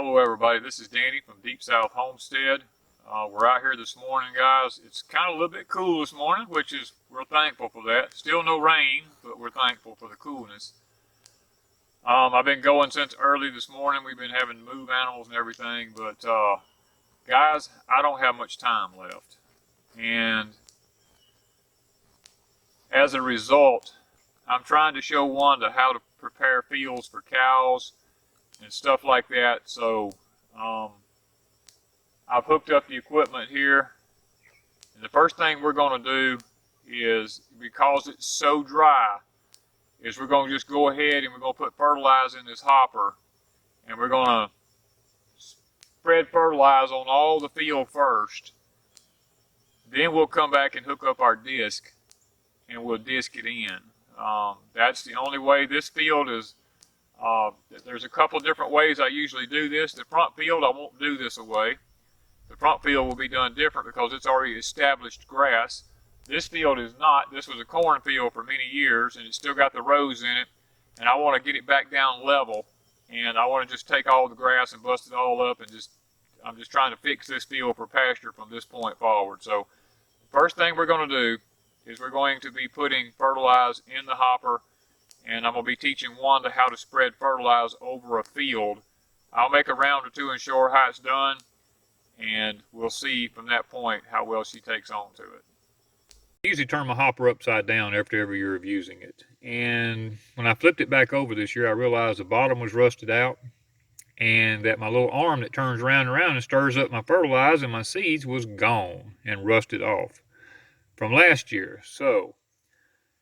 Hello everybody, this is Danny from Deep South Homestead. We're out here this morning, guys. It's kind of a little bit cool this morning, which is, we're thankful for that. Still no rain, but we're thankful for the coolness. I've been going since early this morning. We've been having to move animals and everything, but guys, I don't have much time left. And as a result, I'm trying to show Wanda how to prepare fields for cows and stuff like that. So I've hooked up the equipment here, and the first thing we're going to do is, because it's so dry, is we're going to just go ahead and we're going to put fertilizer in this hopper, and we're going to spread fertilizer on all the field first. Then we'll come back and hook up our disc and we'll disc it in. That's the only way. This field is there's a couple different ways I usually do this. The front field, I won't do this away. The front field will be done different because it's already established grass. This field is not. This was a corn field for many years, and it's still got the rows in it, and I want to get it back down level, and I want to just take all the grass and bust it all up, and I'm just trying to fix this field for pasture from this point forward. So first thing we're going to do is we're going to be putting fertilizer in the hopper, and I'm going to be teaching Wanda how to spread fertilizer over a field. I'll make a round or two and show her how it's done, and we'll see from that point how well she takes on to it. I usually turn my hopper upside down after every year of using it, and when I flipped it back over this year, I realized the bottom was rusted out, and that my little arm that turns around and around and stirs up my fertilizer and my seeds was gone and rusted off from last year. So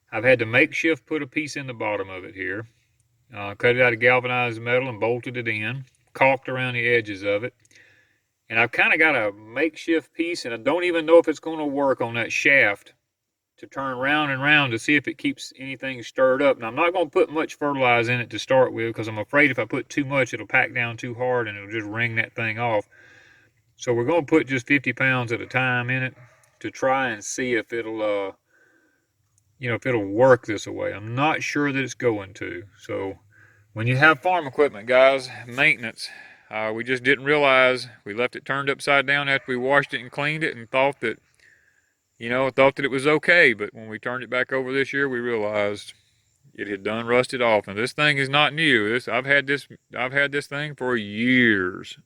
I've had to makeshift put a piece in the bottom of it here, cut it out of galvanized metal and bolted it in, caulked around the edges of it. And I've kind of got a makeshift piece, and I don't even know if it's going to work on that shaft to turn round and round to see if it keeps anything stirred up. Now, I'm not going to put much fertilizer in it to start with, because I'm afraid if I put too much, it'll pack down too hard and it'll just wring that thing off. So we're going to put just 50 pounds at a time in it to try and see if it'll, if it'll work this way. I'm not sure that it's going to. So when you have farm equipment, guys, maintenance, we just didn't realize we left it turned upside down after we washed it and cleaned it, and thought that it was okay. But when we turned it back over this year, we realized it had done rusted off. And this thing is not new. I've had this thing for years.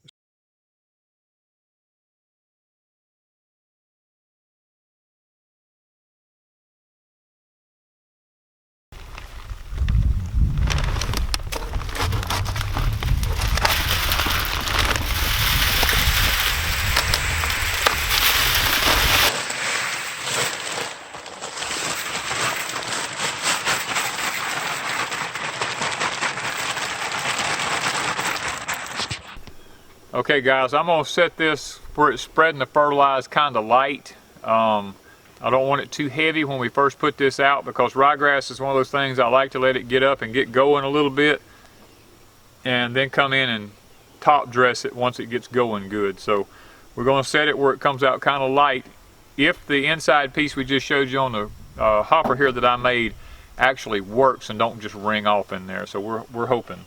Okay guys, I'm going to set this where it's spreading the fertilizer kind of light. I don't want it too heavy when we first put this out, because ryegrass is one of those things I like to let it get up and get going a little bit, and then come in and top dress it once it gets going good. So we're going to set it where it comes out kind of light. If the inside piece we just showed you on the hopper here that I made actually works and don't just ring off in there. So we're hoping.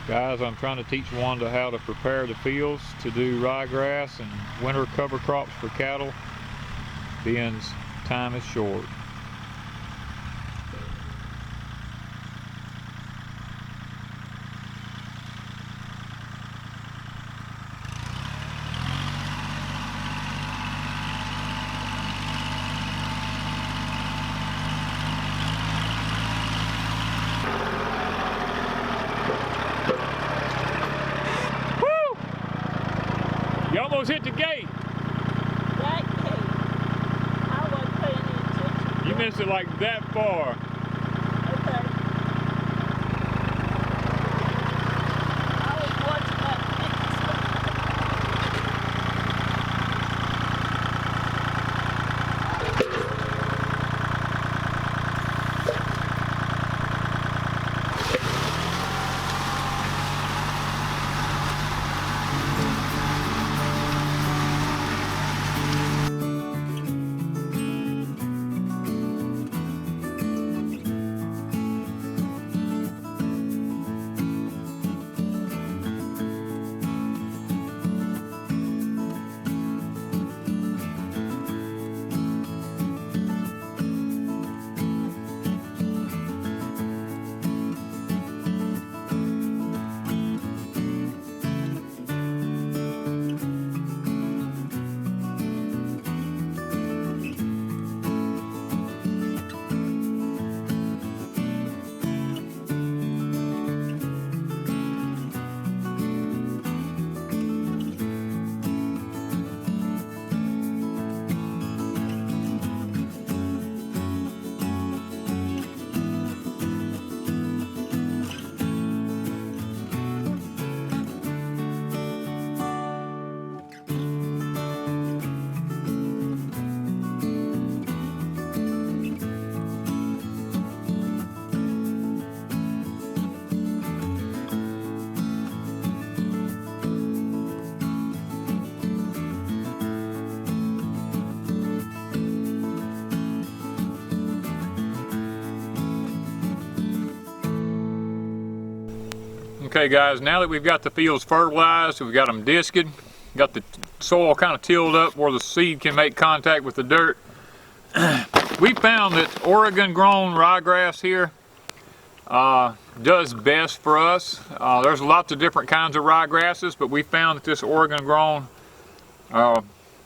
Guys, I'm trying to teach Wanda how to prepare the fields to do ryegrass and winter cover crops for cattle, being time is short. You almost hit the gate. That gate. I wasn't paying any attention. You missed it like that far. Okay. I was watching that Okay guys, now that we've got the fields fertilized, we've got them disced, got the soil kind of tilled up where the seed can make contact with the dirt. We found that Oregon grown ryegrass here does best for us. There's lots of different kinds of ryegrasses, but we found that this Oregon grown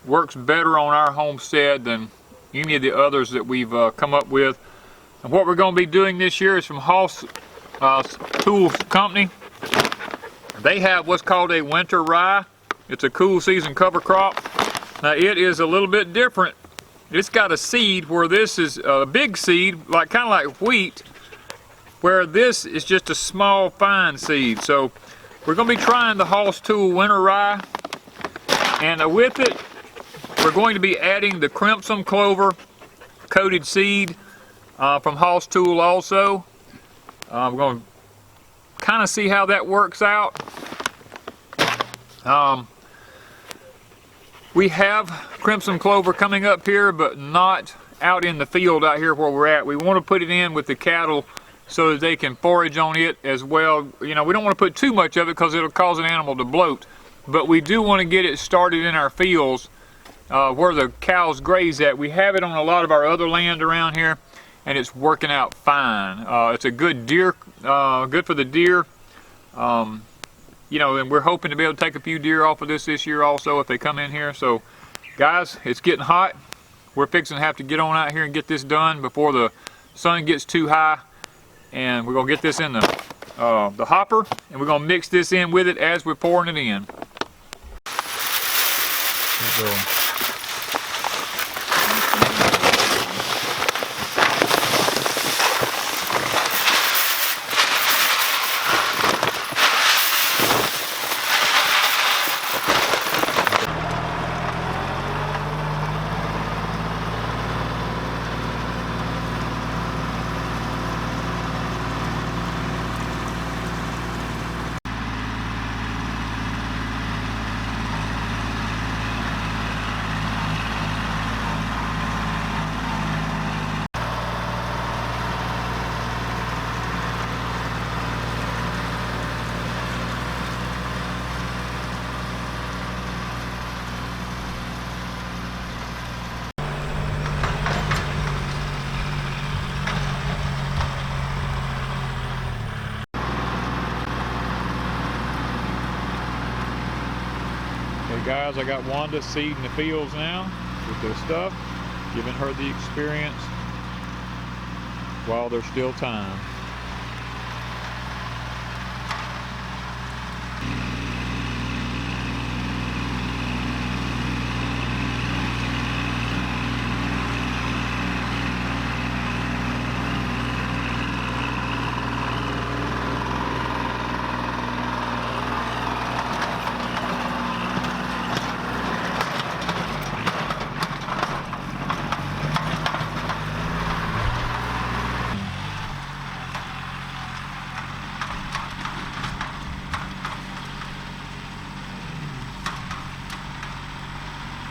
works better on our homestead than any of the others that we've come up with. And what we're going to be doing this year is from Hoss Tools Company. They have what's called a winter rye. It's a cool season cover crop. Now it is a little bit different. It's got a seed where this is a big seed, like kind of like wheat, where this is just a small fine seed. So we're going to be trying the Hoss Tool winter rye, and with it we're going to be adding the crimson clover coated seed from Hoss Tool also. We're going to kind of see how that works out. We have crimson clover coming up here, but not out in the field out here where we're at. We want to put it in with the cattle so that they can forage on it as well. You know, we don't want to put too much of it because it'll cause an animal to bloat, but we do want to get it started in our fields where the cows graze at. We have it on a lot of our other land around here, and it's working out fine. It's a good deer, good for the deer. You know, and we're hoping to be able to take a few deer off of this year also if they come in here. So guys, it's getting hot. We're fixing to have to get on out here and get this done before the sun gets too high. And we're gonna get this in the hopper, and we're gonna mix this in with it as we're pouring it in. Alright guys, I got Wanda seeding the fields now with this stuff, giving her the experience while there's still time.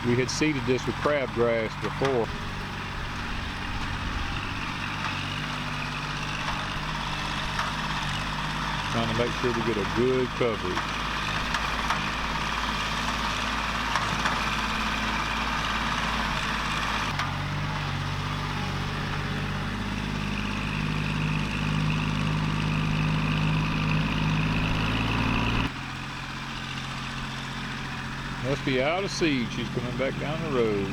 We had seeded this with crabgrass before. Trying to make sure we get a good coverage. Must be out of seed. She's coming back down the road.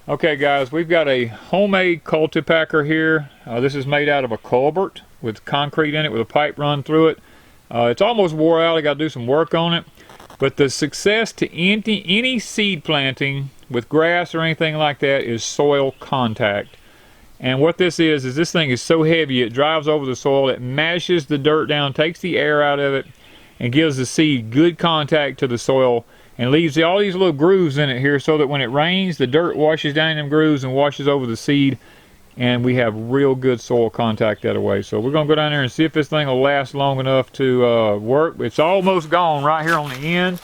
Okay guys, we've got a homemade cultipacker here. This is made out of a culvert with concrete in it with a pipe run through it. It's almost wore out. I got to do some work on it. But the success to any seed planting with grass or anything like that is soil contact. And what this is this thing is so heavy it drives over the soil, it mashes the dirt down, takes the air out of it, and gives the seed good contact to the soil and leaves all these little grooves in it here so that when it rains, the dirt washes down in them grooves and washes over the seed. And we have real good soil contact that way. So we're going to go down there and see if this thing will last long enough to work. It's almost gone right here on the end.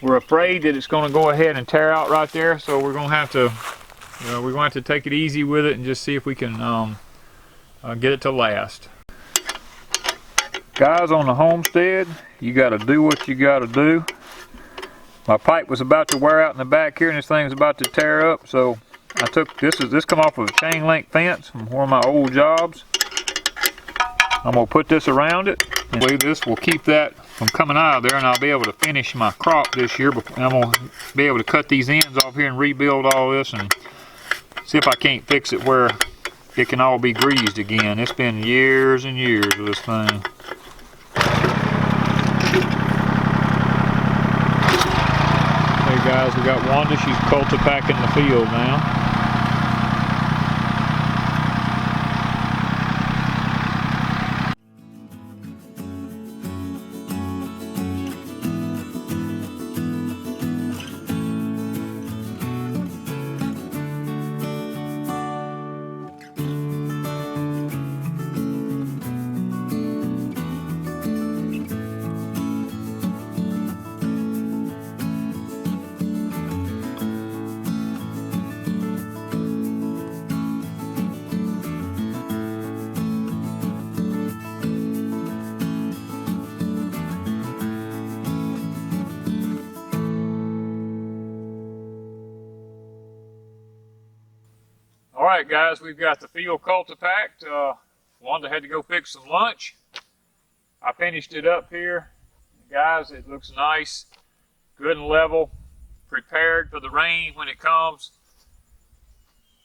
We're afraid that it's going to go ahead and tear out right there. So we're going to have to, we're going to have to take it easy with it and just see if we can get it to last. Guys, on the Homestead, you got to do what you got to do. My pipe was about to wear out in the back here and this thing's about to tear up. So I took this come off of a chain link fence from one of my old jobs. I'm gonna put this around it, and this will keep that from coming out of there, and I'll be able to finish my crop this year. And I'm gonna be able to cut these ends off here and rebuild all this, and see if I can't fix it where it can all be greased again. It's been years and years of this thing. Hey guys, we got Wanda. She's cultipacking the field now. Alright guys, we've got the field cultipacked. Wanda had to go fix some lunch. I finished it up here. Guys, it looks nice, good and level, prepared for the rain when it comes.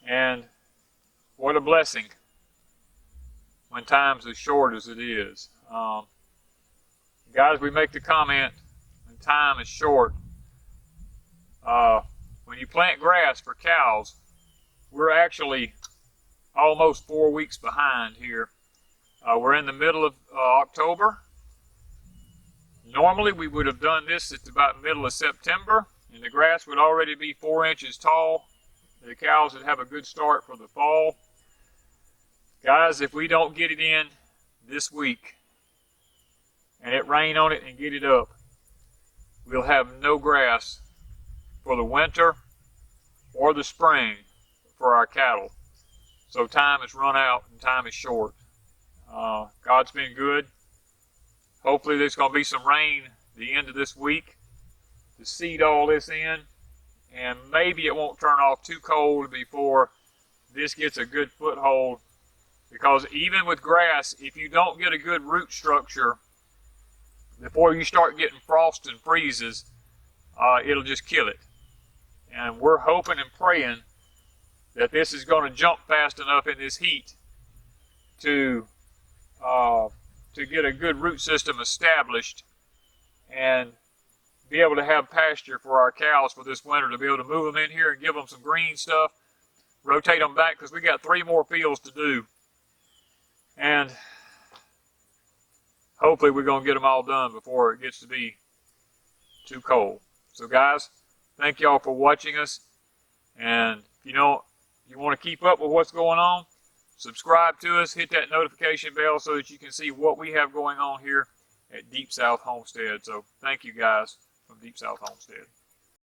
And what a blessing when time's as short as it is. Guys, we make the comment, when time is short. When you plant grass for cows, we're actually almost 4 weeks behind here. We're in the middle of October. Normally we would have done this at about middle of September, and the grass would already be 4 inches tall. The cows would have a good start for the fall. Guys, if we don't get it in this week, and it rain on it and get it up, we'll have no grass for the winter or the spring for our cattle. So time has run out and time is short. God's been good. Hopefully there's going to be some rain the end of this week to seed all this in, and maybe it won't turn off too cold before this gets a good foothold, because even with grass, if you don't get a good root structure before you start getting frost and freezes, it'll just kill it. And we're hoping and praying that this is going to jump fast enough in this heat to get a good root system established and be able to have pasture for our cows for this winter, to be able to move them in here and give them some green stuff, rotate them back, because we got 3 more fields to do. And hopefully we're going to get them all done before it gets to be too cold. So guys, thank y'all for watching us. And you want to keep up with what's going on, subscribe to us, hit that notification bell so that you can see what we have going on here at Deep South Homestead. So thank you guys from Deep South Homestead.